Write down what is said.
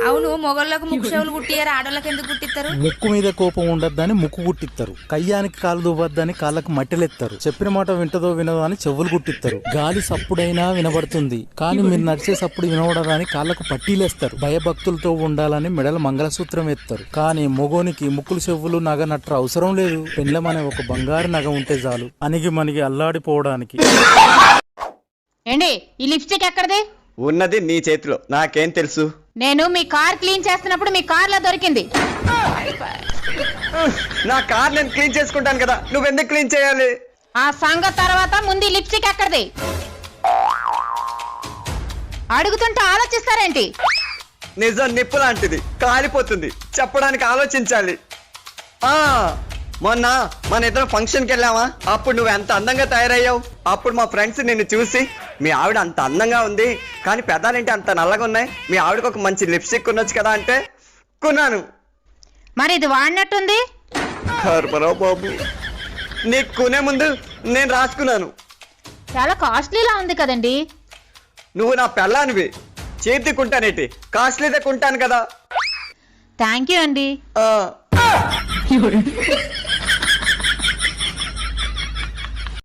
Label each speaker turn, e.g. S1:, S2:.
S1: అవును, మొగళ్ళకు ముక్కు చెవులు కుట్టియారు, ఆడోళ్ళకి ఎందుకు కుట్టిస్తారు?
S2: ముక్కు మీద కోపం ఉండద్దని ముక్కు కుట్టిస్తారు, కయ్యానికి కాలు దువ్వద్దని కాళ్ళకు మట్టెలెత్తారు, చెప్పిన మాట వింటదో వినదో అని చెవులు కుట్టిస్తారు. గాలి సప్పుడైనా వినబడుతుంది కానీ మీరు నడిచే సప్పుడు వినబడదని కాళ్ళకు పట్టీలేస్తారు. భయభక్తులతో ఉండాలని మెడల మంగళసూత్రం ఎత్తారు. కానీ మొగోనికి ముక్కులు చెవులు నగ నట్ర అవసరం లేదు. పెండ్లమనే ఒక బంగారు నగ ఉంటే చాలు అణిగి మనిగి అల్లాడిపోవడానికి.
S3: ఏండి ఈ లిప్స్టిక్ ఎక్కడిది?
S4: ఉన్నది నీ చేతిలో, నాకేం తెలుసు?
S3: నేను మీ కార్ క్లీన్ చేస్తున్నప్పుడు మీ కార్ లో దొరికింది.
S4: నా కార్ నేను క్లీన్ చేసుకుంటాను కదా, నువ్వెందుకు క్లీన్ చేయాలి?
S3: ఆ సంగతి తర్వాత ముందు లిప్స్టిక్ ఎక్కడిది? అడుగుతుంటే ఆలోచిస్తారేంటి?
S4: నిజం నిప్పు లాంటిది, కాలిపోతుంది, చెప్పడానికి ఆలోచించాలి. మొన్న మన ఇద్దరం ఫంక్షన్కి వెళ్ళావా, అప్పుడు నువ్వు ఎంత అందంగా తయారయ్యావు. అప్పుడు మా ఫ్రెండ్స్ నిన్ను చూసి మీ ఆవిడ అంత అందంగా ఉంది కానీ పెదాలేంటి అంత నల్లగా ఉన్నాయి, మీ ఆవిడకు ఒక మంచి లిప్స్టిక్ కొనొచ్చు కదా అంటే కొన్నాను.
S3: మరి ఇది వాడినట్టుంది.
S4: కర్మరావు బాబు, నీకు కొనే ముందు నేను రాసుకున్నాను.
S3: చాలా కాస్ట్లీలా ఉంది కదండి.
S4: నువ్వు నా పెళ్ళానివి, చేతి కొంటానేటి, కాస్ట్లీదే కొంటాను కదా.
S3: థ్యాంక్ యూ అండి.